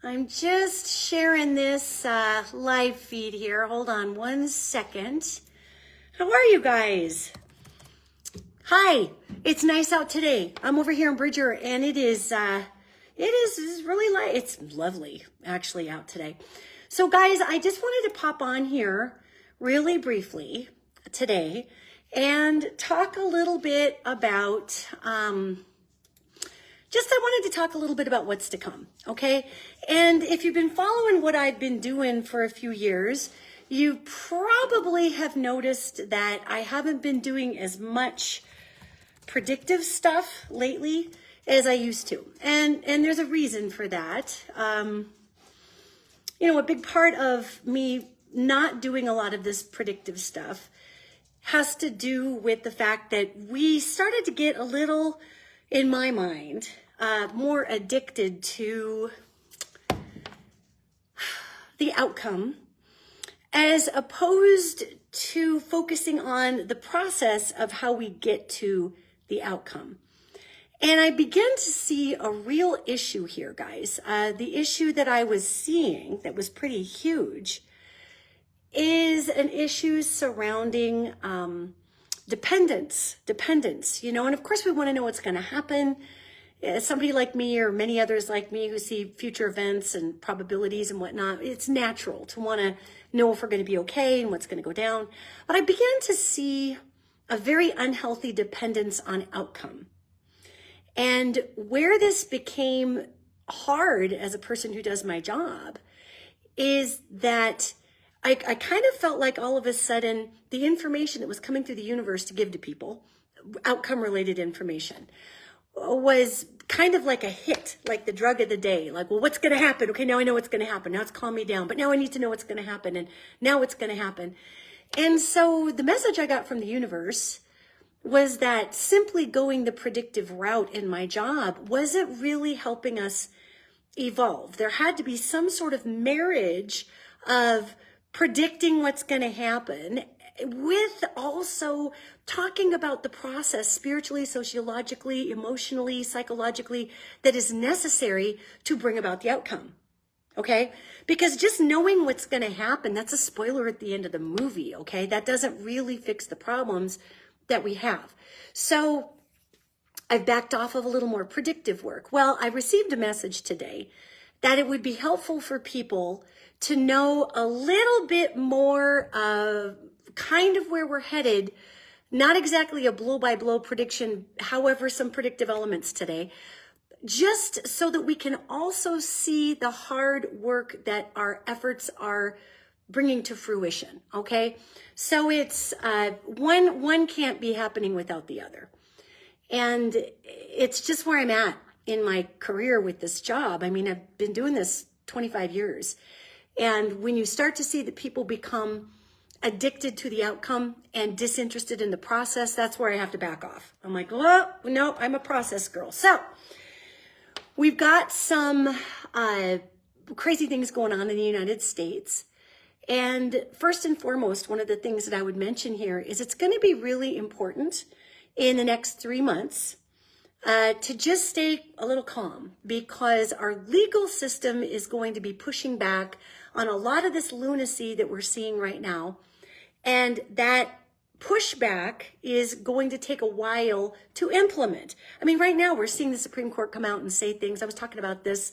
I'm just sharing this live feed here. Hold on 1 second. How are you guys? Hi, it's nice out today. I'm over here in Bridger and it is really light. It's lovely actually out today. So guys, I just wanted to pop on here really briefly today and talk a little bit about I wanted to talk a little bit about what's to come, okay? And if you've been following what I've been doing for a few years, you probably have noticed that I haven't been doing as much predictive stuff lately as I used to. And there's a reason for that. A big part of me not doing a lot of this predictive stuff has to do with the fact that we started to get a little, in my mind, more addicted to the outcome as opposed to focusing on the process of how we get to the outcome. And I began to see a real issue here, guys. The issue that I was seeing that was pretty huge is an issue surrounding dependence, and of course we want to know what's going to happen. Somebody like me or many others like me who see future events and probabilities and whatnot, it's natural to want to know if we're going to be okay and what's going to go down. But I began to see a very unhealthy dependence on outcome. And where this became hard as a person who does my job is that I kind of felt like all of a sudden the information that was coming through the universe to give to people, outcome related information, was kind of like a hit, like the drug of the day. Like, well, what's going to happen? Okay, now I know what's going to happen. Now it's calmed me down, but now I need to know what's going to happen. And now what's going to happen. And so the message I got from the universe was that simply going the predictive route in my job wasn't really helping us evolve. There had to be some sort of marriage of predicting what's going to happen with also talking about the process spiritually, sociologically, emotionally, psychologically that is necessary to bring about the outcome. Okay? Because just knowing what's going to happen, that's a spoiler at the end of the movie. Okay? That doesn't really fix the problems that we have. So I've backed off of a little more predictive work. Well, I received a message today that it would be helpful for people to know a little bit more of kind of where we're headed, not exactly a blow-by-blow prediction, however, some predictive elements today, just so that we can also see the hard work that our efforts are bringing to fruition, okay? So it's one can't be happening without the other. And it's just where I'm at in my career with this job. I mean, I've been doing this 25 years. And when you start to see that people become addicted to the outcome and disinterested in the process, that's where I have to back off. I'm like, oh, no, I'm a process girl. So we've got some crazy things going on in the United States. And first and foremost, one of the things that I would mention here is it's going to be really important in the next 3 months to just stay a little calm, because our legal system is going to be pushing back on a lot of this lunacy that we're seeing right now. And that pushback is going to take a while to implement. I mean, right now we're seeing the Supreme Court come out and say things. I was talking about this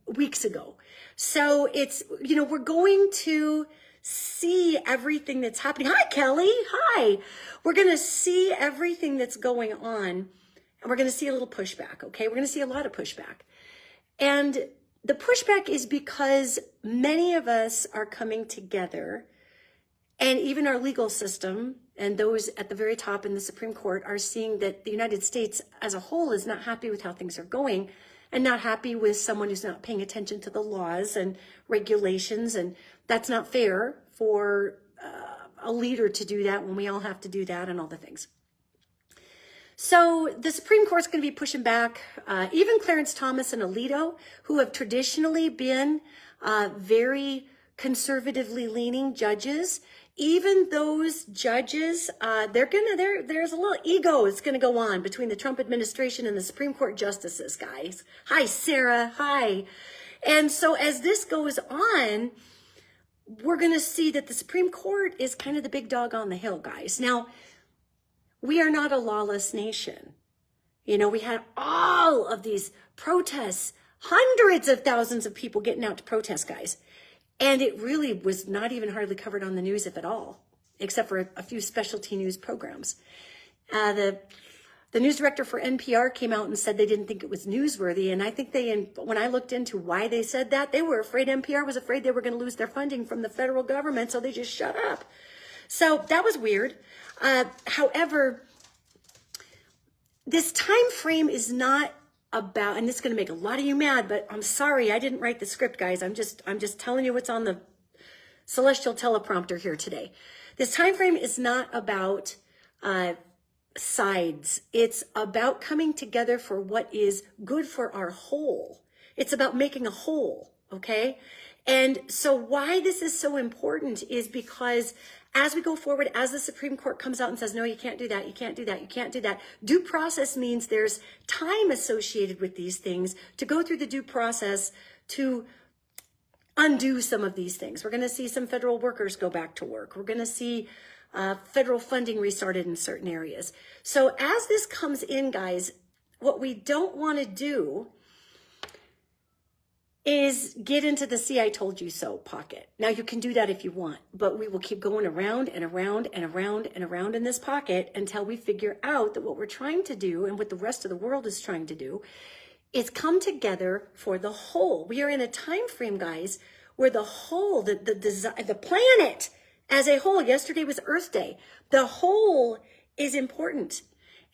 weeks ago. So it's, we're going to see everything that's happening. Hi, Kelly. Hi. We're going to see everything that's going on, and we're going to see a little pushback, okay? We're going to see a lot of pushback. And the pushback is because many of us are coming together, and even our legal system and those at the very top in the Supreme Court are seeing that the United States as a whole is not happy with how things are going, and not happy with someone who's not paying attention to the laws and regulations. And that's not fair for a leader to do that when we all have to do that and all the things. So the Supreme Court's going to be pushing back. Even Clarence Thomas and Alito, who have traditionally been very conservatively leaning judges, even those judges, there's a little ego that's going to go on between the Trump administration and the Supreme Court justices, guys. Hi, Sarah. Hi. And so as this goes on, we're going to see that the Supreme Court is kind of the big dog on the hill, guys. Now, we are not a lawless nation. You know, we had all of these protests, hundreds of thousands of people getting out to protest, guys. And it really was not even hardly covered on the news, if at all, except for a few specialty news programs. The news director for NPR came out and said they didn't think it was newsworthy. And I think when I looked into why they said that, they were afraid, NPR was afraid they were going to lose their funding from the federal government. So they just shut up. So that was weird. However, this time frame is not about, and this is going to make a lot of you mad, but I'm sorry, I didn't write the script, guys. I'm just telling you what's on the celestial teleprompter here today. This time frame is not about sides. It's about coming together for what is good for our whole. It's about making a whole, okay? And so why this is so important is because as we go forward, as the Supreme Court comes out and says, no, you can't do that, you can't do that, you can't do that. Due process means there's time associated with these things to go through the due process to undo some of these things. We're going to see some federal workers go back to work. We're going to see federal funding restarted in certain areas. So as this comes in, guys, what we don't want to do is get into the see I told you so pocket. Now you can do that if you want, but we will keep going around and around and around and around in this pocket until we figure out that what we're trying to do and what the rest of the world is trying to do is come together for the whole. We are in a time frame, guys, where the whole, the planet as a whole, yesterday was Earth Day, the whole is important.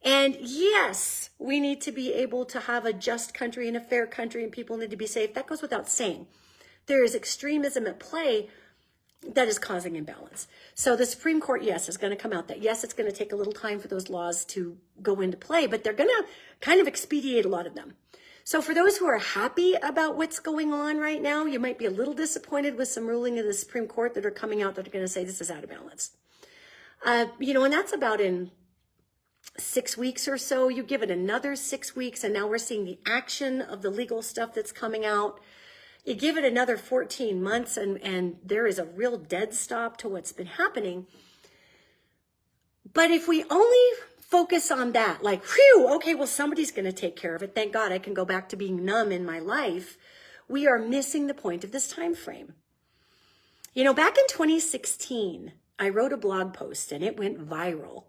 And yes, we need to be able to have a just country and a fair country, and people need to be safe. That goes without saying. There is extremism at play that is causing imbalance. So the Supreme Court, yes, is going to come out that, yes, it's going to take a little time for those laws to go into play, but they're going to kind of expedite a lot of them. So for those who are happy about what's going on right now, you might be a little disappointed with some ruling of the Supreme Court that are coming out that are going to say this is out of balance. You know, and that's about in 6 weeks or so. You give it another 6 weeks, and now we're seeing the action of the legal stuff that's coming out. You give it another 14 months, and there is a real dead stop to what's been happening. But if we only focus on that, like, whew, okay, well, somebody's going to take care of it. Thank God I can go back to being numb in my life. We are missing the point of this time frame. You know, back in 2016, I wrote a blog post, and it went viral.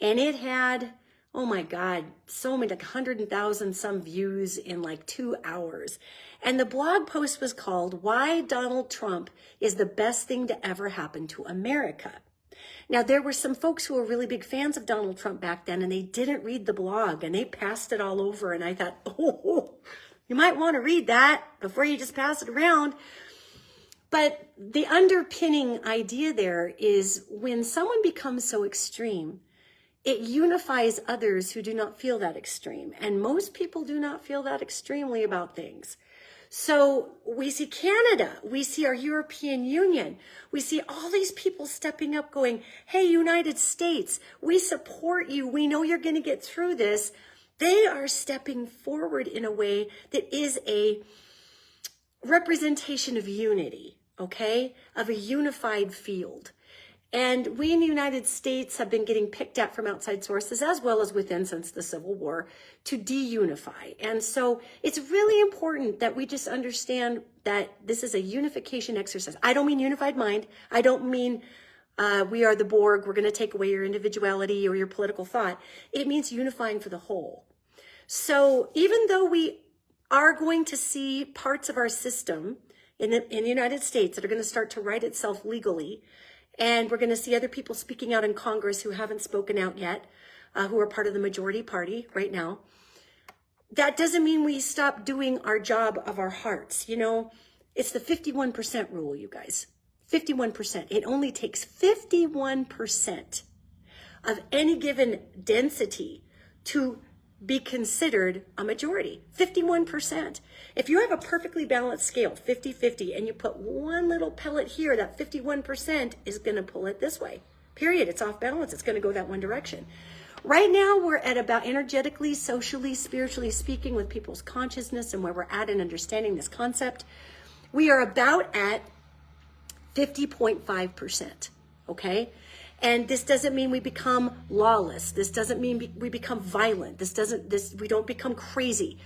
And it had, oh my God, so many, like 100,000 some views in like 2 hours. And the blog post was called, Why Donald Trump is the Best Thing to Ever Happen to America. Now, there were some folks who were really big fans of Donald Trump back then, and they didn't read the blog, and they passed it all over. And I thought, oh, you might want to read that before you just pass it around. But the underpinning idea there is when someone becomes so extreme, it unifies others who do not feel that extreme. And most people do not feel that extremely about things. So we see Canada, we see our European Union, we see all these people stepping up going, hey, United States, we support you. We know you're going to get through this. They are stepping forward in a way that is a representation of unity, okay, of a unified field. And we in the United States have been getting picked at from outside sources as well as within since the Civil War to de-unify. And so it's really important that we just understand that this is a unification exercise. I don't mean unified mind. I don't mean we are the Borg. We're going to take away your individuality or your political thought. It means unifying for the whole. So even though we are going to see parts of our system in the United States that are going to start to write itself legally, and we're going to see other people speaking out in Congress who haven't spoken out yet, who are part of the majority party right now. That doesn't mean we stop doing our job of our hearts. You know, it's the 51% rule, you guys. 51%. It only takes 51% of any given density to be considered a majority. 51%. If you have a perfectly balanced scale, 50-50, and you put one little pellet here, that 51% is going to pull it this way. Period. It's off balance. It's going to go that one direction. Right now, we're at about energetically, socially, spiritually speaking, with people's consciousness and where we're at in understanding this concept. We are about at 50.5%, okay? And this doesn't mean we become lawless. This doesn't mean we become violent. We don't become crazy.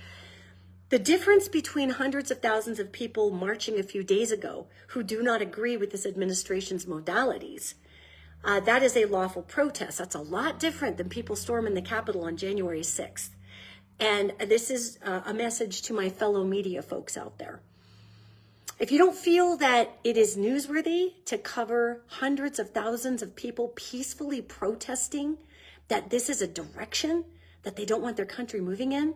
The difference between hundreds of thousands of people marching a few days ago who do not agree with this administration's modalities, that is a lawful protest. That's a lot different than people storming the Capitol on January 6th. And this is a message to my fellow media folks out there. If you don't feel that it is newsworthy to cover hundreds of thousands of people peacefully protesting that this is a direction that they don't want their country moving in,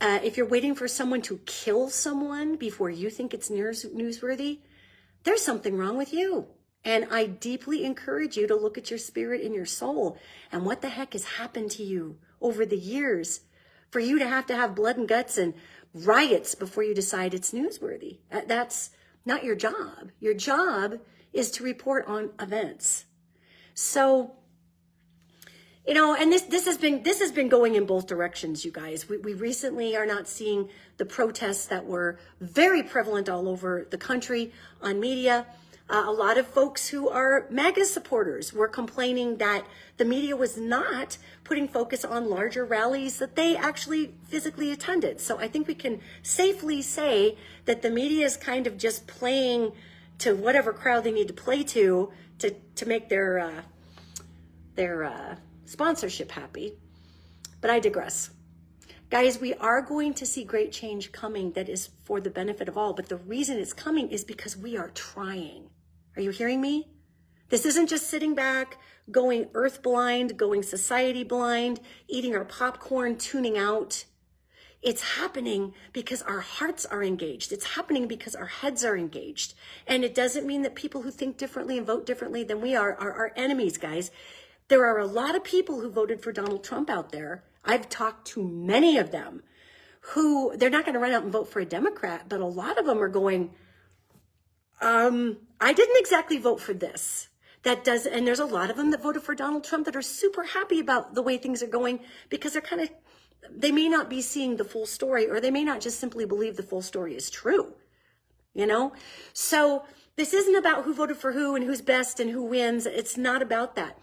if you're waiting for someone to kill someone before you think it's newsworthy, there's something wrong with you. And I deeply encourage you to look at your spirit and your soul and what the heck has happened to you over the years for you to have blood and guts and riots before you decide it's newsworthy. That's not your job. Your job is to report on events. So, you know, and this has been going in both directions, you guys. We recently are not seeing the protests that were very prevalent all over the country on media. A lot of folks who are MAGA supporters were complaining that the media was not putting focus on larger rallies that they actually physically attended. So I think we can safely say that the media is kind of just playing to whatever crowd they need to play to make their sponsorship happy. But I digress. Guys, we are going to see great change coming that is for the benefit of all. But the reason it's coming is because we are trying. Are you hearing me? This isn't just sitting back, going earth blind, going society blind, eating our popcorn, tuning out. It's happening because our hearts are engaged. It's happening because our heads are engaged. And it doesn't mean that people who think differently and vote differently than we are our enemies, guys. There are a lot of people who voted for Donald Trump out there. I've talked to many of them who, they're not going to run out and vote for a Democrat, but a lot of them are going, I didn't exactly vote for this. And there's a lot of them that voted for Donald Trump that are super happy about the way things are going because they may not be seeing the full story, or they may not just simply believe the full story is true, you know? So this isn't about who voted for who and who's best and who wins. It's not about that.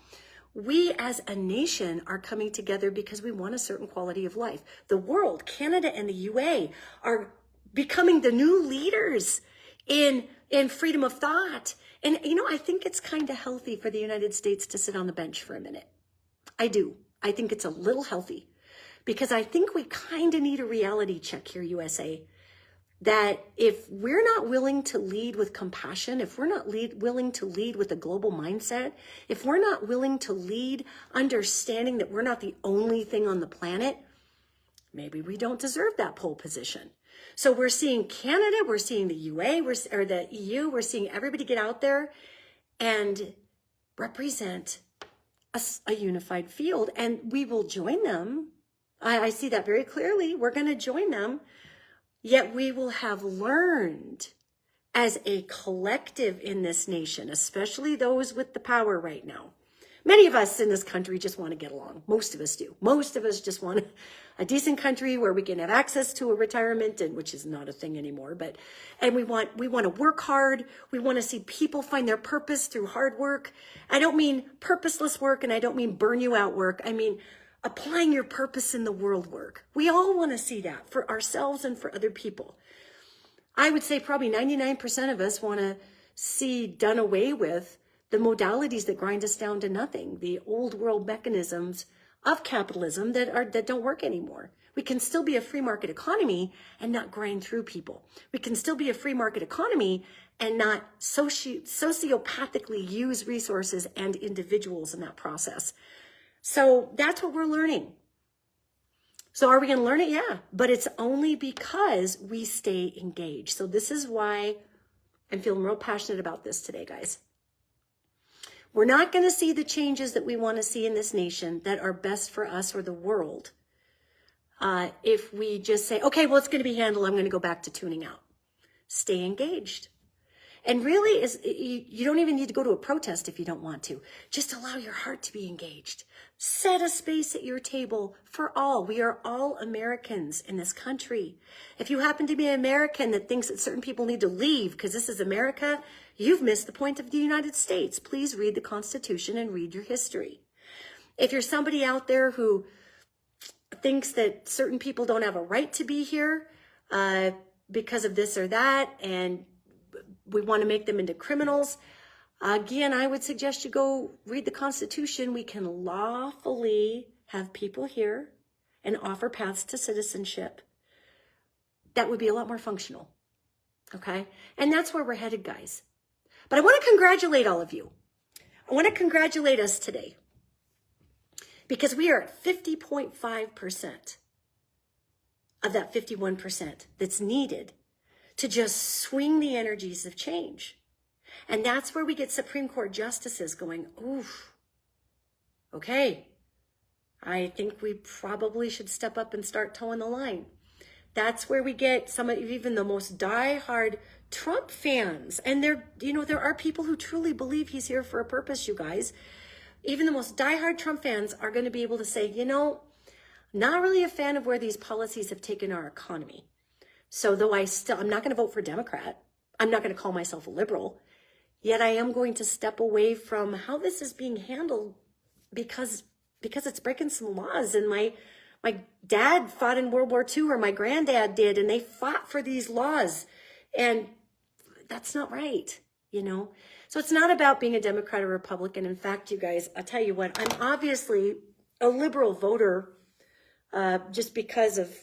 We as a nation are coming together because we want a certain quality of life. The world, Canada and the UA, are becoming the new leaders in freedom of thought. And, you know, I think it's kind of healthy for the United States to sit on the bench for a minute. I do. I think it's a little healthy because I think we kind of need a reality check here, USA, that if we're not willing to lead with compassion, if we're not willing to lead with a global mindset, if we're not willing to lead understanding that we're not the only thing on the planet, maybe we don't deserve that pole position. So we're seeing Canada, we're seeing the UA, or the EU, we're seeing everybody get out there and represent a unified field, and we will join them. I see that very clearly. We're going to join them, yet we will have learned as a collective in this nation, especially those with the power right now. Many of us in this country just want to get along. Most of us do. Most of us just want a decent country where we can have access to a retirement, and which is not a thing anymore. And we want to work hard. We want to see people find their purpose through hard work. I don't mean purposeless work, and I don't mean burn you out work. I mean applying your purpose in the world work. We all want to see that for ourselves and for other people. I would say probably 99% of us want to see done away with the modalities that grind us down to nothing, the old world mechanisms of capitalism that don't work anymore. We can still be a free market economy and not grind through people. We can still be a free market economy and not sociopathically use resources and individuals in that process. So that's what we're learning. So are we going to learn it? Yeah, but it's only because we stay engaged. So this is why I'm feeling real passionate about this today, guys. We're not going to see the changes that we want to see in this nation that are best for us or the world if we just say, okay, well, it's going to be handled. I'm going to go back to tuning out. Stay engaged. And really, you don't even need to go to a protest if you don't want to. Just allow your heart to be engaged. Set a space at your table for all. We are all Americans in this country. If you happen to be an American that thinks that certain people need to leave because this is America, you've missed the point of the United States. Please read the Constitution and read your history. If you're somebody out there who thinks that certain people don't have a right to be here because of this or that, and we want to make them into criminals, again, I would suggest you go read the Constitution. We can lawfully have people here and offer paths to citizenship. That would be a lot more functional, okay? And that's where we're headed, guys. But I want to congratulate all of you. I want to congratulate us today because we are at 50.5% of that 51% that's needed to just swing the energies of change. And that's where we get Supreme Court justices going, oof, okay, I think we probably should step up and start towing the line. That's where we get some of even the most diehard Trump fans. And there are people who truly believe he's here for a purpose, you guys. Even the most diehard Trump fans are going to be able to say, not really a fan of where these policies have taken our economy. So though I'm not going to vote for Democrat, I'm not going to call myself a liberal, yet I am going to step away from how this is being handled because it's breaking some laws. And my dad fought in World War II, or my granddad did, and they fought for these laws. And that's not right, So it's not about being a Democrat or Republican. In fact, you guys, I'll tell you what, I'm obviously a liberal voter just because of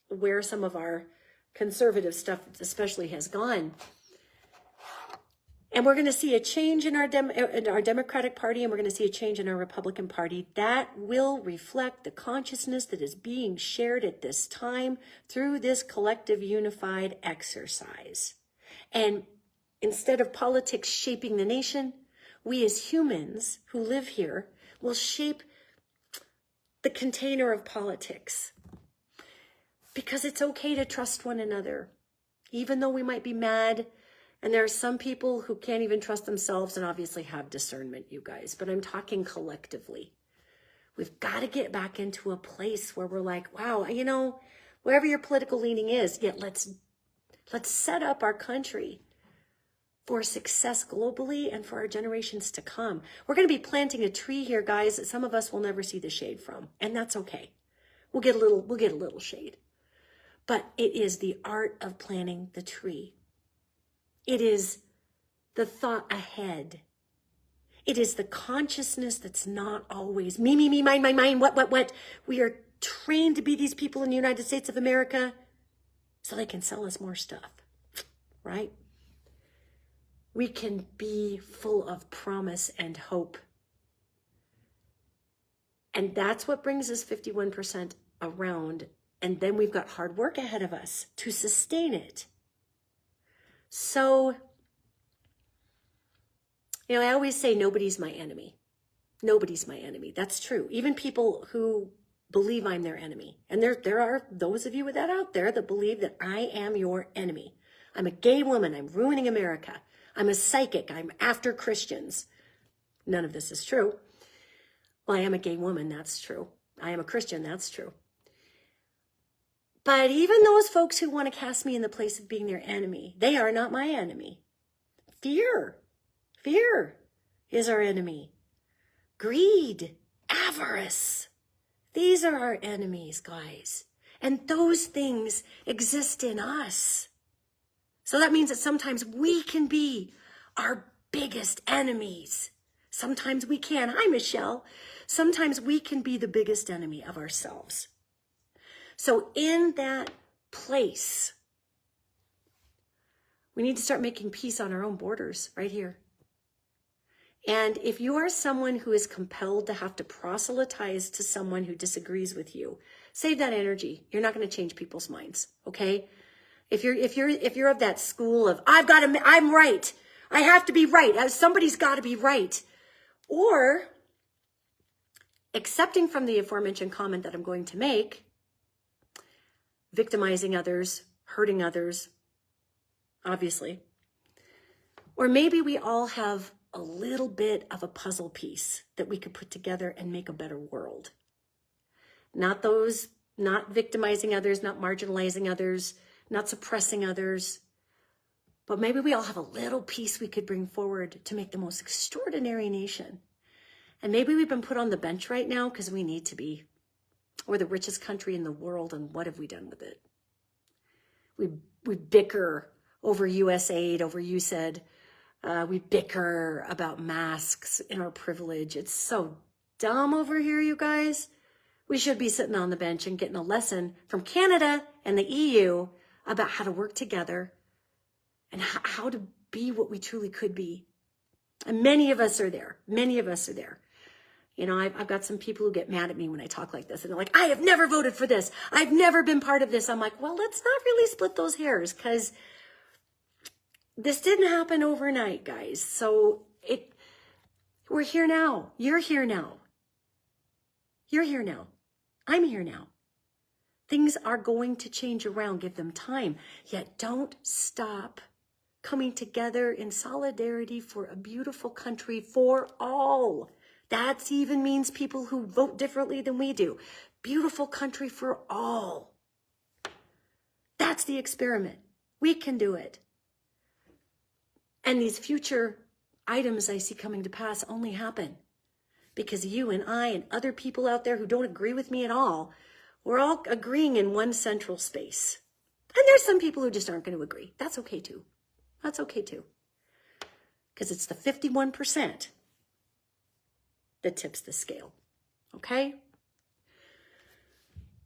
where some of our conservative stuff especially has gone. And we're going to see a change in our Democratic Party, and we're going to see a change in our Republican Party that will reflect the consciousness that is being shared at this time through this collective unified exercise. And instead of politics shaping the nation, we as humans who live here will shape the container of politics. Because it's okay to trust one another, even though we might be mad. And there are some people who can't even trust themselves and obviously have discernment, you guys. But I'm talking collectively. We've got to get back into a place where we're like, wow, wherever your political leaning is, yet let's set up our country for success globally and for our generations to come. We're going to be planting a tree here, guys, that some of us will never see the shade from. And that's okay. We'll get a little shade. But it is the art of planting the tree. It is the thought ahead. It is the consciousness that's not always me, mine, what. We are trained to be these people in the United States of America so they can sell us more stuff, right? We can be full of promise and hope. And that's what brings us 51% around. And then we've got hard work ahead of us to sustain it. So, I always say nobody's my enemy. Nobody's my enemy. That's true. Even people who believe I'm their enemy. And there are those of you with that out there that believe that I am your enemy. I'm a gay woman. I'm ruining America. I'm a psychic. I'm after Christians. None of this is true. Well, I am a gay woman. That's true. I am a Christian. That's true. But even those folks who want to cast me in the place of being their enemy, they are not my enemy. Fear is our enemy. Greed, avarice, these are our enemies, guys. And those things exist in us. So that means that sometimes we can be our biggest enemies. Sometimes we can. Hi, Michelle. Sometimes we can be the biggest enemy of ourselves. So in that place, we need to start making peace on our own borders right here. And if you are someone who is compelled to have to proselytize to someone who disagrees with you, save that energy. You're not going to change people's minds, okay? If you're of that school of I'm right. I have to be right. Somebody's got to be right. Or accepting from the aforementioned comment that I'm going to make, victimizing others, hurting others, obviously. Or maybe we all have a little bit of a puzzle piece that we could put together and make a better world. Not victimizing others, not marginalizing others, not suppressing others, but maybe we all have a little piece we could bring forward to make the most extraordinary nation. And maybe we've been put on the bench right now because we need to be. We're the richest country in the world, and what have we done with it? We bicker over US aid, over USAID. We bicker about masks in our privilege. It's so dumb over here, you guys. We should be sitting on the bench and getting a lesson from Canada and the EU about how to work together and how to be what we truly could be. And many of us are there. Many of us are there. You know, I've got some people who get mad at me when I talk like this. And they're like, I have never voted for this. I've never been part of this. I'm like, well, let's not really split those hairs, because this didn't happen overnight, guys. So we're here now. You're here now. You're here now. I'm here now. Things are going to change around. Give them time. Yet don't stop coming together in solidarity for a beautiful country for all. That even means people who vote differently than we do. Beautiful country for all. That's the experiment. We can do it. And these future items I see coming to pass only happen because you and I and other people out there who don't agree with me at all, we're all agreeing in one central space. And there's some people who just aren't going to agree. That's okay too. That's okay too. Because it's the 51% that tips the scale. Okay?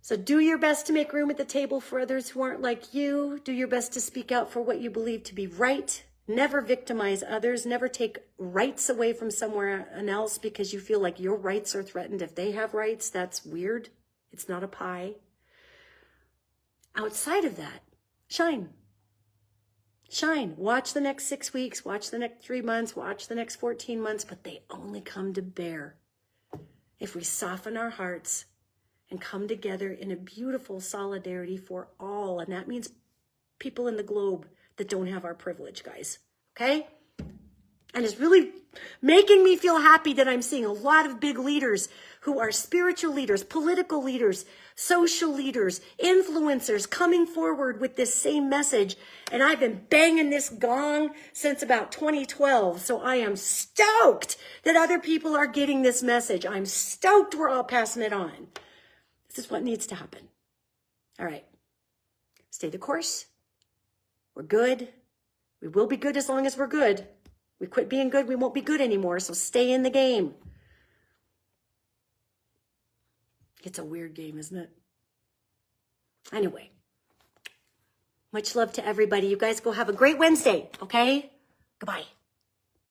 So do your best to make room at the table for others who aren't like you. Do your best to speak out for what you believe to be right. Never victimize others. Never take rights away from someone else because you feel like your rights are threatened. If they have rights, that's weird. It's not a pie. Outside of that, shine. Shine. Watch the next 6 weeks. Watch the next 3 months. Watch the next 14 months. But they only come to bear if we soften our hearts and come together in a beautiful solidarity for all. And that means people in the globe that don't have our privilege, guys. Okay? And it's really making me feel happy that I'm seeing a lot of big leaders who are spiritual leaders, political leaders, social leaders, influencers coming forward with this same message. And I've been banging this gong since about 2012. So I am stoked that other people are getting this message. I'm stoked we're all passing it on. This is what needs to happen. All right. Stay the course. We're good. We will be good as long as we're good. We quit being good, we won't be good anymore. So stay in the game. It's a weird game, isn't it? Anyway, much love to everybody. You guys go have a great Wednesday, okay? Goodbye.